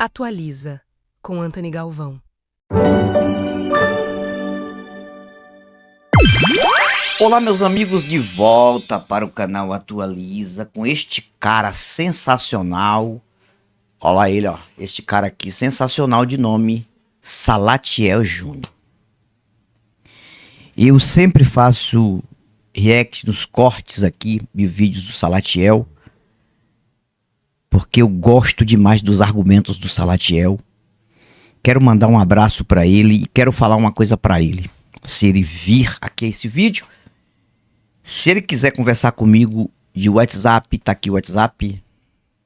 Atualiza, com Antony Galvão. Olá, meus amigos, de volta para o canal Atualiza com este cara sensacional. Olha ele, ó, este cara aqui sensacional de nome Salatiel Júnior. Eu sempre faço react nos cortes aqui de vídeos do Salatiel, porque eu gosto demais dos argumentos do Salatiel. Quero mandar um abraço para ele e quero falar uma coisa para ele. Se ele vir aqui esse vídeo, se ele quiser conversar comigo de WhatsApp, tá aqui o WhatsApp.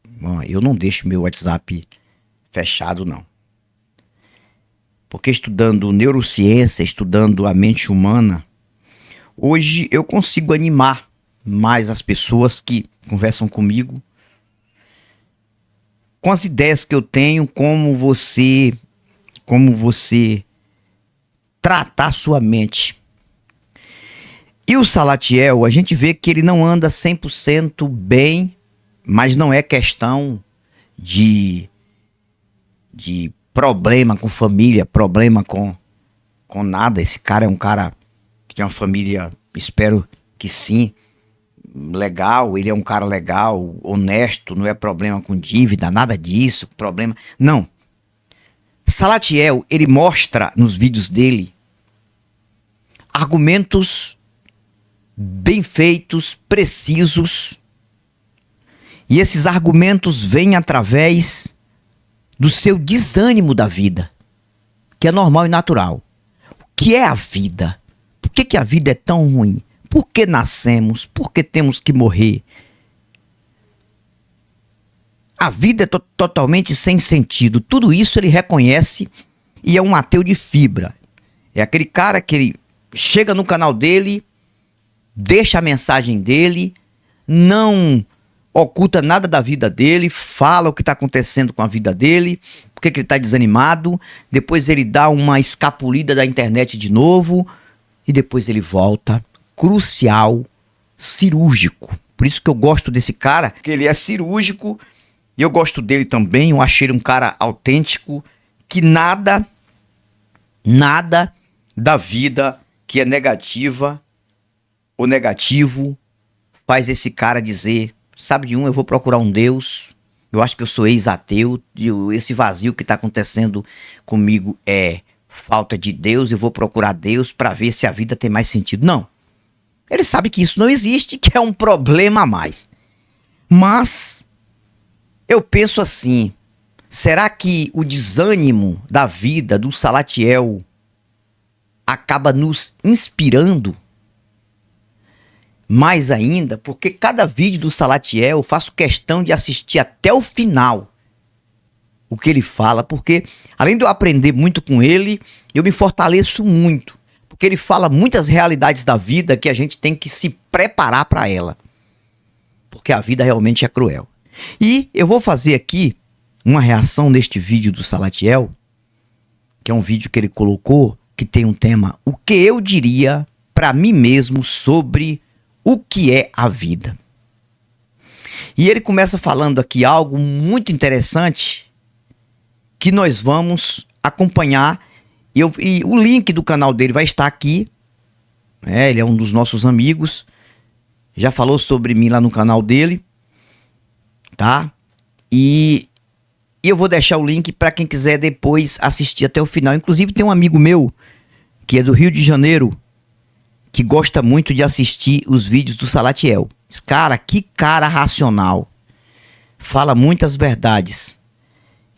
Bom, eu não deixo meu WhatsApp fechado, não. Porque estudando neurociência, estudando a mente humana, hoje eu consigo animar mais as pessoas que conversam comigo com as ideias que eu tenho, como você tratar sua mente. E o Salatiel, a gente vê que ele não anda 100% bem, mas não é questão de problema com família, problema com nada. Esse cara é um cara que tem uma família, espero que sim, legal. Ele é um cara legal, honesto, não é problema com dívida, nada disso, problema. Não. Salatiel, ele mostra nos vídeos dele argumentos bem feitos, precisos. E esses argumentos vêm através do seu desânimo da vida, que é normal e natural. O que é a vida? Por que a vida é tão ruim? Por que nascemos? Por que temos que morrer? A vida é totalmente sem sentido. Tudo isso ele reconhece e é um ateu de fibra. É aquele cara que ele chega no canal dele, deixa a mensagem dele, não oculta nada da vida dele, fala o que está acontecendo com a vida dele, porque ele está desanimado, depois ele dá uma escapulida da internet de novo e depois ele volta. Crucial, cirúrgico. Por isso que eu gosto desse cara, que ele é cirúrgico, e eu gosto dele também. Eu achei ele um cara autêntico, que nada da vida que é negativa ou negativo faz esse cara dizer, sabe de um, eu vou procurar um Deus, eu acho que eu sou ex-ateu, esse vazio que está acontecendo comigo é falta de Deus, eu vou procurar Deus para ver se a vida tem mais sentido. Não. Ele sabe que isso não existe, que é um problema a mais. Mas eu penso assim, será que o desânimo da vida do Salatiel acaba nos inspirando mais ainda? Porque cada vídeo do Salatiel eu faço questão de assistir até o final o que ele fala, porque além de eu aprender muito com ele, eu me fortaleço muito. Porque ele fala muitas realidades da vida que a gente tem que se preparar para ela. Porque a vida realmente é cruel. E eu vou fazer aqui uma reação neste vídeo do Salatiel, que é um vídeo que ele colocou, que tem um tema, o que eu diria para mim mesmo sobre o que é a vida. E ele começa falando aqui algo muito interessante que nós vamos acompanhar. E o link do canal dele vai estar aqui. Ele é um dos nossos amigos. Já falou sobre mim lá no canal dele. Tá? E eu vou deixar o link para quem quiser depois assistir até o final. Inclusive tem um amigo meu, que é do Rio de Janeiro, que gosta muito de assistir os vídeos do Salatiel. Cara, que cara racional. Fala muitas verdades.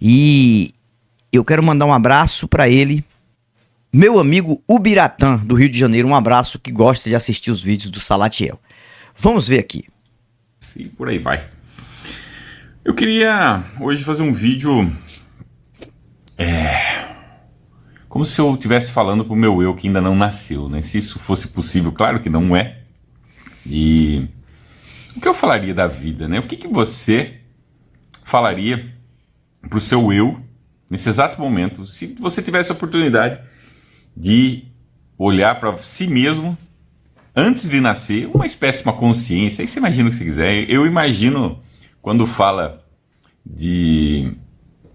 E eu quero mandar um abraço para ele. Meu amigo Ubiratã, do Rio de Janeiro, um abraço, que gosta de assistir os vídeos do Salatiel. Vamos ver aqui. E por aí vai. Eu queria hoje fazer um vídeo como se eu estivesse falando pro meu eu que ainda não nasceu, né? Se isso fosse possível, claro que não é. E o que eu falaria da vida, né? O que você falaria pro seu eu nesse exato momento, se você tivesse a oportunidade de olhar para si mesmo antes de nascer, uma espécie de uma consciência, aí você imagina o que você quiser. Eu imagino, quando fala de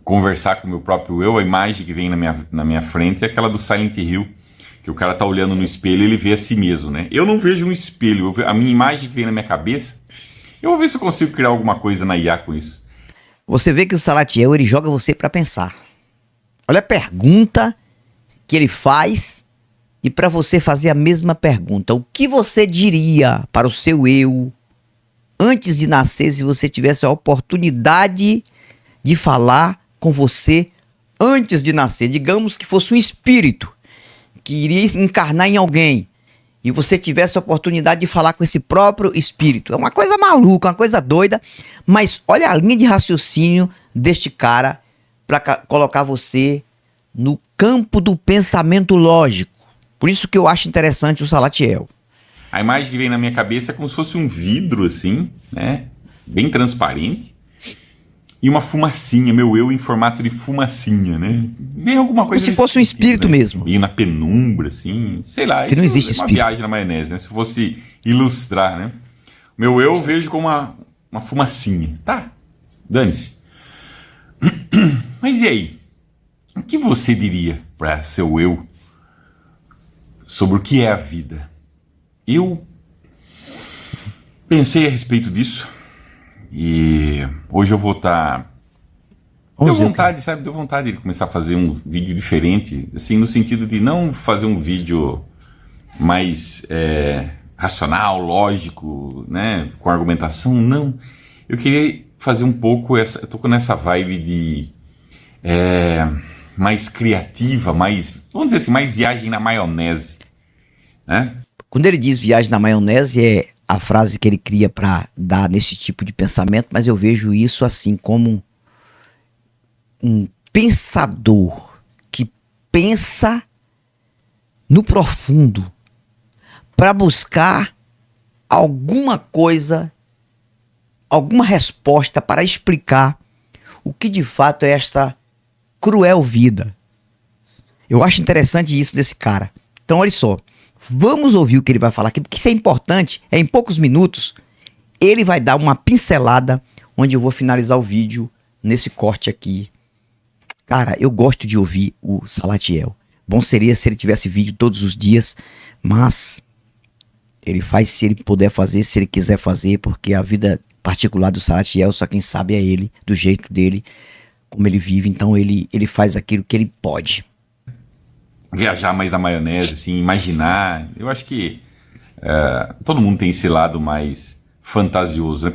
conversar com o meu próprio eu, a imagem que vem na minha frente é aquela do Silent Hill, que o cara tá olhando no espelho e ele vê a si mesmo, né? Eu não vejo um espelho, a minha imagem que vem na minha cabeça. Eu vou ver se eu consigo criar alguma coisa na IA com isso. Você vê que o Salatiel, ele joga você para pensar. Olha a pergunta que ele faz e para você fazer a mesma pergunta. O que você diria para o seu eu antes de nascer se você tivesse a oportunidade de falar com você antes de nascer? Digamos que fosse um espírito que iria encarnar em alguém e você tivesse a oportunidade de falar com esse próprio espírito. É uma coisa maluca, uma coisa doida, mas olha a linha de raciocínio deste cara para colocar você no campo do pensamento lógico. Por isso que eu acho interessante o Salatiel. A imagem que vem na minha cabeça é como se fosse um vidro assim, né? Bem transparente. E uma fumacinha, meu eu em formato de fumacinha, né? Vem alguma coisa. Como se fosse um espírito, né? Mesmo. E na penumbra, assim, sei lá. Que não existe é uma espírito. Viagem na maionese, né? Se fosse ilustrar, né? Meu eu vejo como uma fumacinha. Tá, dane-se. Mas e aí? O que você diria para seu eu sobre o que é a vida? Eu pensei a respeito disso. E hoje eu vou estar... Deu vontade, sabe? Deu vontade de começar a fazer um vídeo diferente, assim, no sentido de não fazer um vídeo mais racional, lógico, né? Com argumentação, não. Eu queria fazer um pouco eu tô com essa vibe de mais criativa, mais, vamos dizer assim, mais viagem na maionese, né? Quando ele diz viagem na maionese, é a frase que ele cria para dar nesse tipo de pensamento, mas eu vejo isso assim como um pensador que pensa no profundo para buscar alguma coisa, alguma resposta para explicar o que de fato é esta cruel vida. Eu acho interessante isso desse cara. Então, olha só. Vamos ouvir o que ele vai falar aqui, porque isso é importante. Em poucos minutos, ele vai dar uma pincelada onde eu vou finalizar o vídeo nesse corte aqui. Cara, eu gosto de ouvir o Salatiel. Bom seria se ele tivesse vídeo todos os dias, mas ele faz se ele puder fazer, se ele quiser fazer, porque a vida particular do Salatiel, só quem sabe é ele, do jeito dele, como ele vive. Então ele faz aquilo que ele pode. Viajar mais na maionese, assim, imaginar. Eu acho que todo mundo tem esse lado mais fantasioso.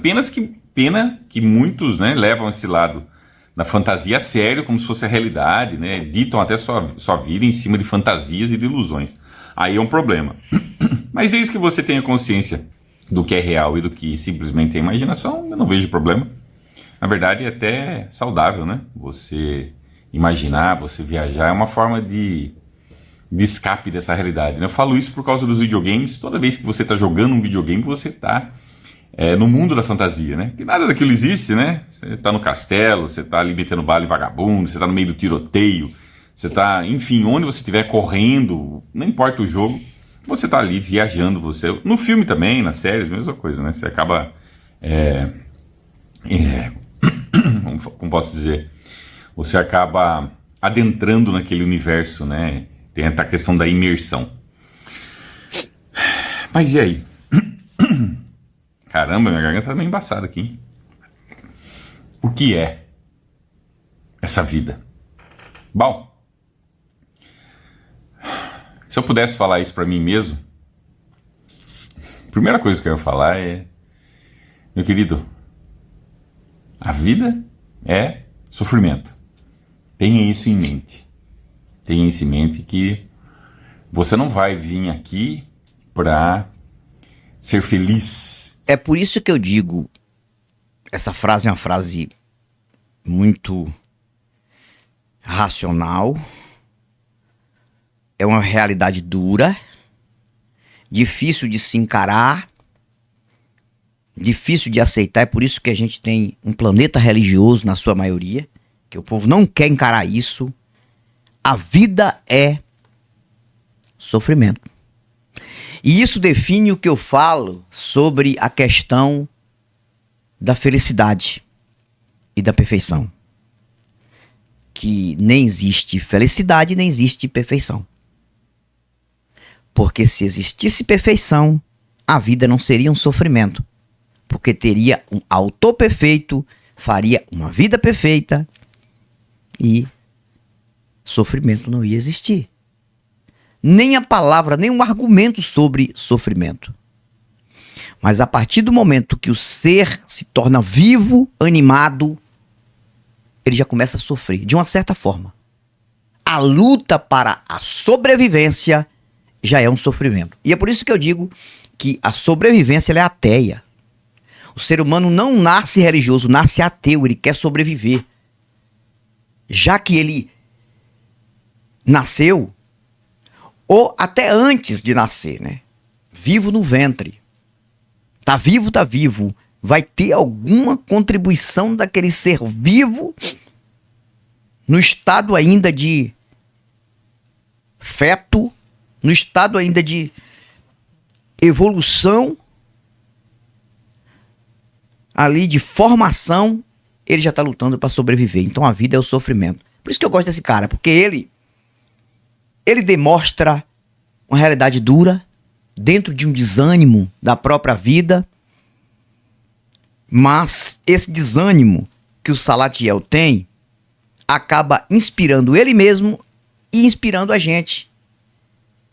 Pena que muitos, né, levam esse lado da fantasia a sério, como se fosse a realidade, né? Ditam até sua vida em cima de fantasias e de ilusões. Aí é um problema. Mas desde que você tenha consciência do que é real e do que simplesmente é imaginação, eu não vejo problema. Na verdade, é até saudável, né? Você imaginar, você viajar, é uma forma de escape dessa realidade, né? Eu falo isso por causa dos videogames. Toda vez que você está jogando um videogame, você está no mundo da fantasia, né? Que nada daquilo existe, né? Você está no castelo, você está ali metendo bala em vagabundo, você está no meio do tiroteio, você está, enfim, onde você estiver correndo, não importa o jogo, você está ali viajando. Você, no filme também, nas séries, mesma coisa, né? Você acaba como posso dizer? Você acaba adentrando naquele universo, né? Tem a questão da imersão. Mas e aí? Caramba, minha garganta tá meio embaçada aqui, hein? O que é essa vida? Bom, se eu pudesse falar isso pra mim mesmo, a primeira coisa que eu ia falar é: meu querido, a vida é sofrimento. Tenha isso em mente. Tenha isso em mente, que você não vai vir aqui para ser feliz. É por isso que eu digo, essa frase é uma frase muito racional, é uma realidade dura, difícil de se encarar, difícil de aceitar. É por isso que a gente tem um planeta religioso na sua maioria, que o povo não quer encarar isso. A vida é sofrimento. E isso define o que eu falo sobre a questão da felicidade e da perfeição. que nem existe felicidade, nem existe perfeição. Porque se existisse perfeição, a vida não seria um sofrimento. Porque teria um autor perfeito, faria uma vida perfeita e sofrimento não ia existir. Nem a palavra, nem um argumento sobre sofrimento. Mas a partir do momento que o ser se torna vivo, animado, ele já começa a sofrer, de uma certa forma. A luta para a sobrevivência já é um sofrimento. E é por isso que eu digo que a sobrevivência ela é ateia. O ser humano não nasce religioso, nasce ateu, ele quer sobreviver. Já que ele nasceu, ou até antes de nascer, né? Vivo no ventre. Tá vivo. Vai ter alguma contribuição daquele ser vivo no estado ainda de feto, no estado ainda de evolução, ali de formação, ele já está lutando para sobreviver. Então a vida é o sofrimento. Por isso que eu gosto desse cara, porque ele demonstra uma realidade dura dentro de um desânimo da própria vida, mas esse desânimo que o Salatiel tem acaba inspirando ele mesmo e inspirando a gente.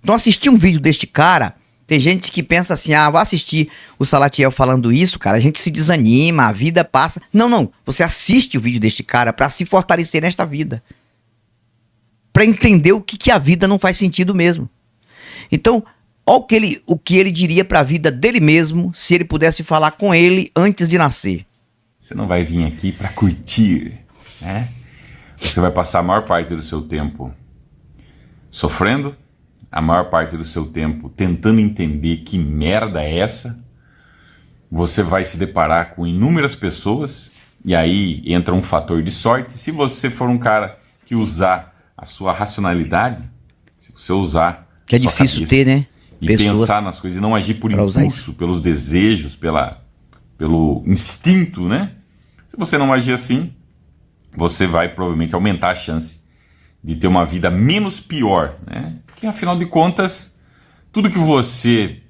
Então assistir um vídeo deste cara, tem gente que pensa assim, vou assistir o Salatiel falando isso, cara, a gente se desanima, a vida passa. Não, você assiste o vídeo deste cara para se fortalecer nesta vida. Para entender o que a vida não faz sentido mesmo. Então, olha o que ele diria para a vida dele mesmo se ele pudesse falar com ele antes de nascer. Você não vai vir aqui para curtir, né? Você vai passar a maior parte do seu tempo sofrendo, a maior parte do seu tempo tentando entender que merda é essa. Você vai se deparar com inúmeras pessoas e aí entra um fator de sorte. Se você for um cara que usar a sua racionalidade, se você usar que é difícil ter, né? E pensar nas coisas e não agir por impulso, pelos desejos, pelo instinto, né? Se você não agir assim, você vai provavelmente aumentar a chance de ter uma vida menos pior, né? Porque afinal de contas, tudo que você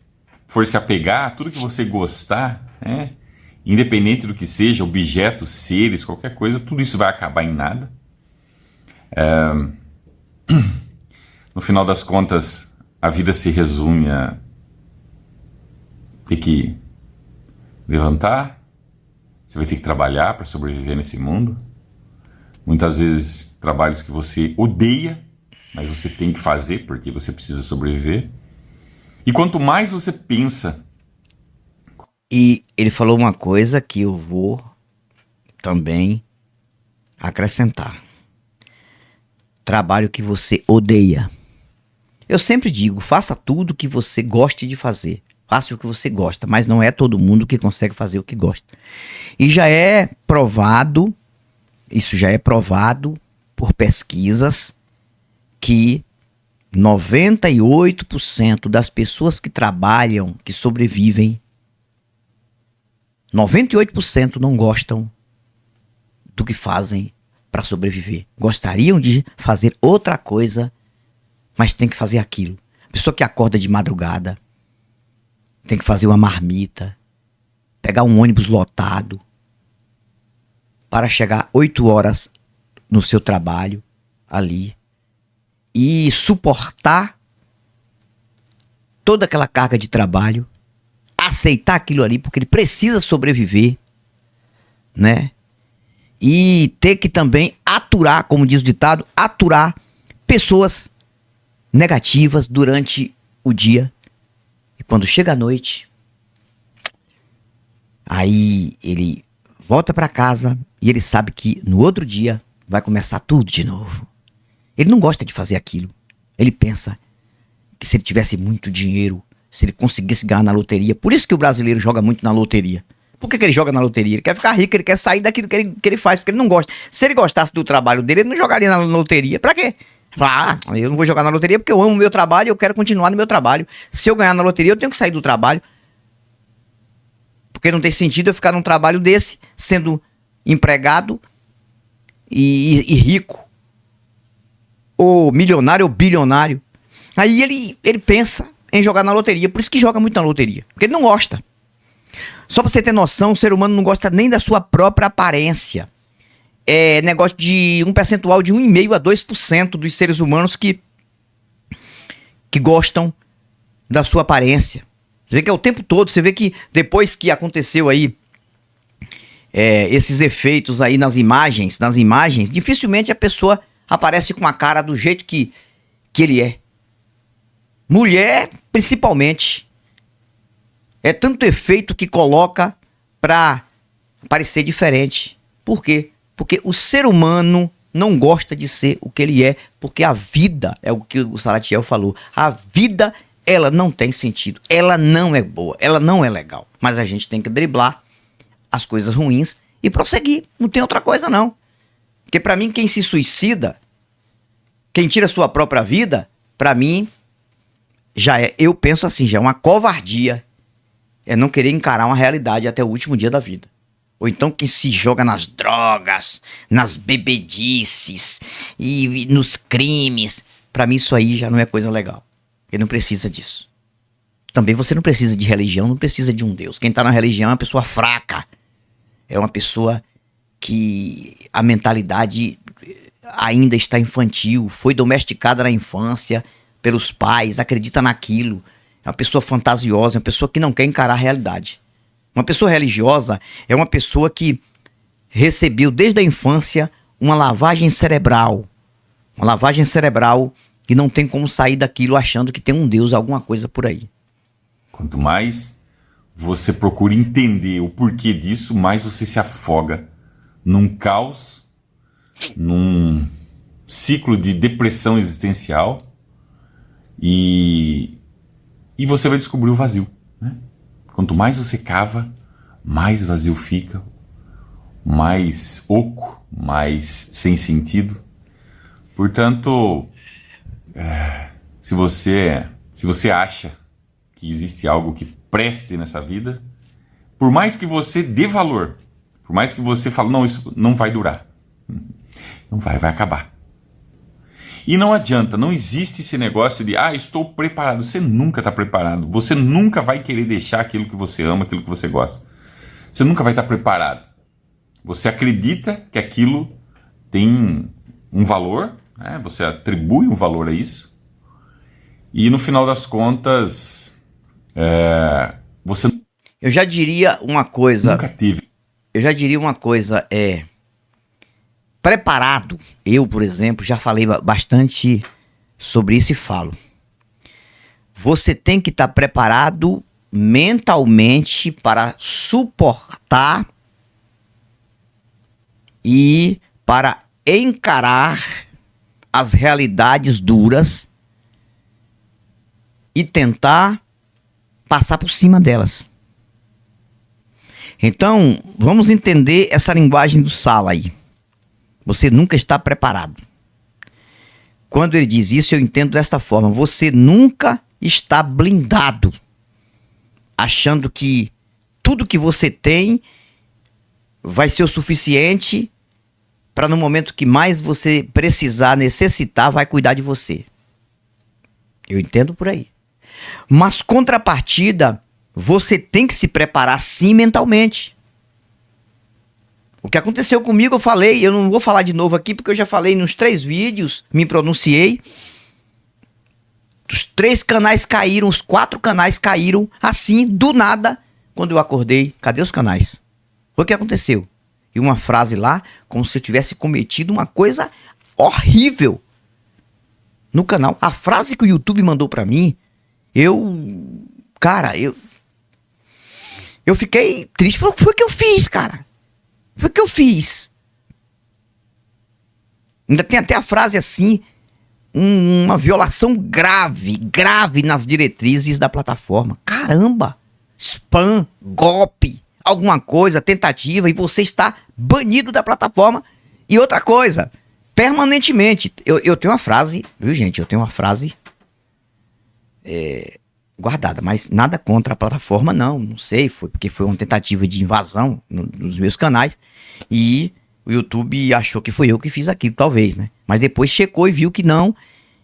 for se apegar, tudo que você gostar, né? Independente do que seja, objetos, seres, qualquer coisa, tudo isso vai acabar em nada. No final das contas, a vida se resume a ter que levantar, você vai ter que trabalhar para sobreviver nesse mundo. Muitas vezes trabalhos que você odeia, mas você tem que fazer porque você precisa sobreviver. E quanto mais você pensa... E ele falou uma coisa que eu vou também acrescentar. Trabalho que você odeia. Eu sempre digo, faça tudo que você goste de fazer. Faça o que você gosta, mas não é todo mundo que consegue fazer o que gosta. E já é provado, isso já é provado por pesquisas, que 98% das pessoas que trabalham, que sobrevivem, 98% não gostam do que fazem para sobreviver. Gostariam de fazer outra coisa, mas tem que fazer aquilo. A pessoa que acorda de madrugada tem que fazer uma marmita, pegar um ônibus lotado para chegar 8 horas no seu trabalho ali e suportar toda aquela carga de trabalho, aceitar aquilo ali porque ele precisa sobreviver, né? E ter que também aturar, como diz o ditado, aturar pessoas negativas durante o dia. E quando chega a noite, aí ele volta para casa e ele sabe que no outro dia vai começar tudo de novo. Ele não gosta de fazer aquilo. Ele pensa que se ele tivesse muito dinheiro, se ele conseguisse ganhar na loteria... Por isso que o brasileiro joga muito na loteria. Por que ele joga na loteria? Ele quer ficar rico, ele quer sair daquilo que ele faz, porque ele não gosta. Se ele gostasse do trabalho dele, ele não jogaria na loteria. Pra quê? Fala, eu não vou jogar na loteria porque eu amo o meu trabalho e eu quero continuar no meu trabalho. Se eu ganhar na loteria, eu tenho que sair do trabalho. Porque não tem sentido eu ficar num trabalho desse, sendo empregado e rico. ou milionário ou bilionário. Aí ele pensa em jogar na loteria, por isso que joga muito na loteria, porque ele não gosta. Só pra você ter noção, o ser humano não gosta nem da sua própria aparência. É negócio de um percentual de 1,5% a 2% dos seres humanos que gostam da sua aparência. Você vê que é o tempo todo, você vê que depois que aconteceu aí esses efeitos aí nas imagens, dificilmente a pessoa aparece com a cara do jeito que ele é. Mulher, principalmente. É tanto efeito que coloca pra parecer diferente. Por quê? Porque o ser humano não gosta de ser o que ele é, porque a vida, é o que o Salatiel falou, a vida, ela não tem sentido, ela não é boa, ela não é legal. Mas a gente tem que driblar as coisas ruins e prosseguir, não tem outra coisa não. Porque pra mim, quem se suicida, quem tira a sua própria vida, pra mim, eu penso assim, já é uma covardia, é não querer encarar uma realidade até o último dia da vida. Ou então quem se joga nas drogas, nas bebedices e nos crimes. Pra mim isso aí já não é coisa legal. Ele não precisa disso. Também você não precisa de religião, não precisa de um Deus. Quem tá na religião é uma pessoa fraca. É uma pessoa que a mentalidade ainda está infantil, foi domesticada na infância pelos pais, acredita naquilo. É uma pessoa fantasiosa, é uma pessoa que não quer encarar a realidade. Uma pessoa religiosa é uma pessoa que recebeu desde a infância uma lavagem cerebral. Uma lavagem cerebral que não tem como sair daquilo achando que tem um Deus, alguma coisa por aí. Quanto mais você procura entender o porquê disso, mais você se afoga num caos, num ciclo de depressão existencial e você vai descobrir o vazio, né? Quanto mais você cava, mais vazio fica, mais oco, mais sem sentido. Portanto, se você acha que existe algo que preste nessa vida, por mais que você dê valor, por mais que você fale, não, isso não vai durar, não vai acabar. E não adianta, não existe esse negócio de, estou preparado. Você nunca está preparado. Você nunca vai querer deixar aquilo que você ama, aquilo que você gosta. Você nunca vai estar preparado. Você acredita que aquilo tem um valor, né? Você atribui um valor a isso. E no final das contas, você Eu já diria uma coisa. nunca teve. Eu já diria uma coisa, preparado. Eu, por exemplo, já falei bastante sobre isso e falo. Você tem que estar preparado mentalmente para suportar e para encarar as realidades duras e tentar passar por cima delas. Então, vamos entender essa linguagem do Sala aí. Você nunca está preparado. Quando ele diz isso, eu entendo desta forma. Você nunca está blindado, achando que tudo que você tem vai ser o suficiente para no momento que mais você precisar, necessitar, vai cuidar de você. Eu entendo por aí. Mas contrapartida, você tem que se preparar sim mentalmente. O que aconteceu comigo, eu falei, eu não vou falar de novo aqui, porque eu já falei nos 3 vídeos, me pronunciei. Os 3 canais caíram, os 4 canais caíram, assim, do nada, quando eu acordei. Cadê os canais? Foi o que aconteceu. E uma frase lá, como se eu tivesse cometido uma coisa horrível no canal. A frase que o YouTube mandou pra mim, eu fiquei triste. Foi o que eu fiz, cara. Foi o que eu fiz. Ainda tem até a frase assim, uma violação grave nas diretrizes da plataforma. Caramba! Spam, golpe, alguma coisa, tentativa, e você está banido da plataforma. E outra coisa, permanentemente. Eu tenho uma frase, viu, gente? Eu tenho uma frase guardada, mas nada contra a plataforma, não sei, foi porque foi uma tentativa de invasão nos meus canais e o YouTube achou que foi eu que fiz aquilo, talvez, né? Mas depois checou e viu que não,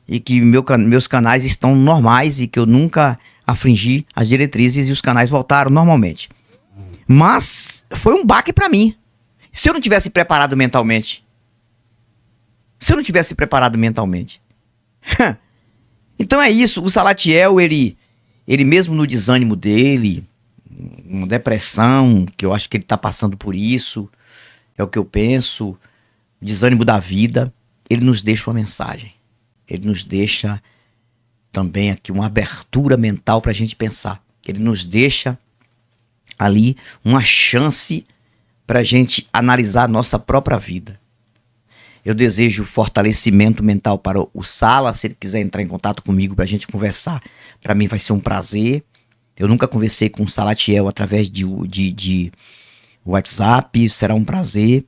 e que meus canais estão normais e que eu nunca afringi as diretrizes e os canais voltaram normalmente. Mas foi um baque pra mim. Se eu não tivesse preparado mentalmente. Então é isso, o Salatiel, ele mesmo no desânimo dele, uma depressão, que eu acho que ele tá passando por isso, é o que eu penso, o desânimo da vida, ele nos deixa uma mensagem. Ele nos deixa também aqui uma abertura mental pra gente pensar. Ele nos deixa ali uma chance pra gente analisar a nossa própria vida. Eu desejo fortalecimento mental para o Sala. Se ele quiser entrar em contato comigo pra gente conversar, pra mim vai ser um prazer. Eu nunca conversei com o Salatiel através de WhatsApp, será um prazer.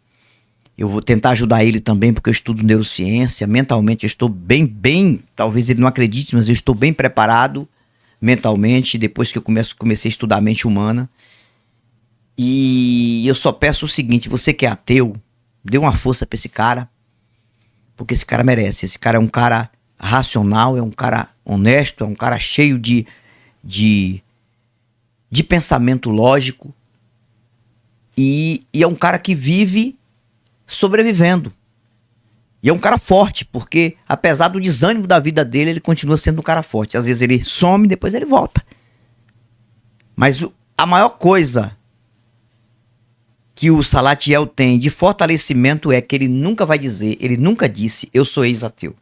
Eu vou tentar ajudar ele também, porque eu estudo neurociência. Mentalmente eu estou bem, talvez ele não acredite, mas eu estou bem preparado mentalmente, depois que eu comecei a estudar a mente humana. E eu só peço o seguinte, você que é ateu, dê uma força pra esse cara, porque esse cara merece. Esse cara é um cara racional, é um cara honesto, é um cara cheio de pensamento lógico e é um cara que vive sobrevivendo. E é um cara forte, porque apesar do desânimo da vida dele, ele continua sendo um cara forte. Às vezes ele some, depois ele volta. Mas a maior coisa que o Salatiel tem de fortalecimento é que ele nunca vai dizer, ele nunca disse, eu sou ex-ateu.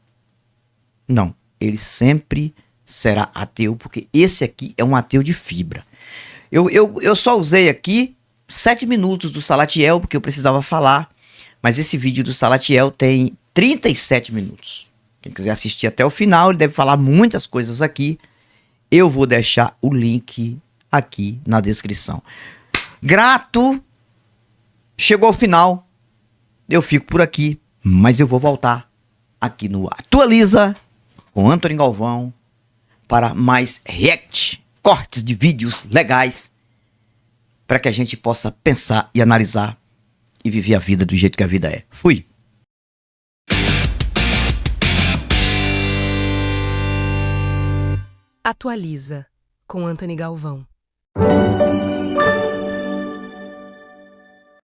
Não, ele sempre será ateu, porque esse aqui é um ateu de fibra. Eu só usei aqui 7 minutos do Salatiel, porque eu precisava falar, mas esse vídeo do Salatiel tem 37 minutos. Quem quiser assistir até o final, ele deve falar muitas coisas aqui. Eu vou deixar o link aqui na descrição. Grato! Chegou ao final, eu fico por aqui, mas eu vou voltar aqui no Atualiza com Antony Galvão para mais react, cortes de vídeos legais, para que a gente possa pensar e analisar e viver a vida do jeito que a vida é. Fui! Atualiza com Antony Galvão.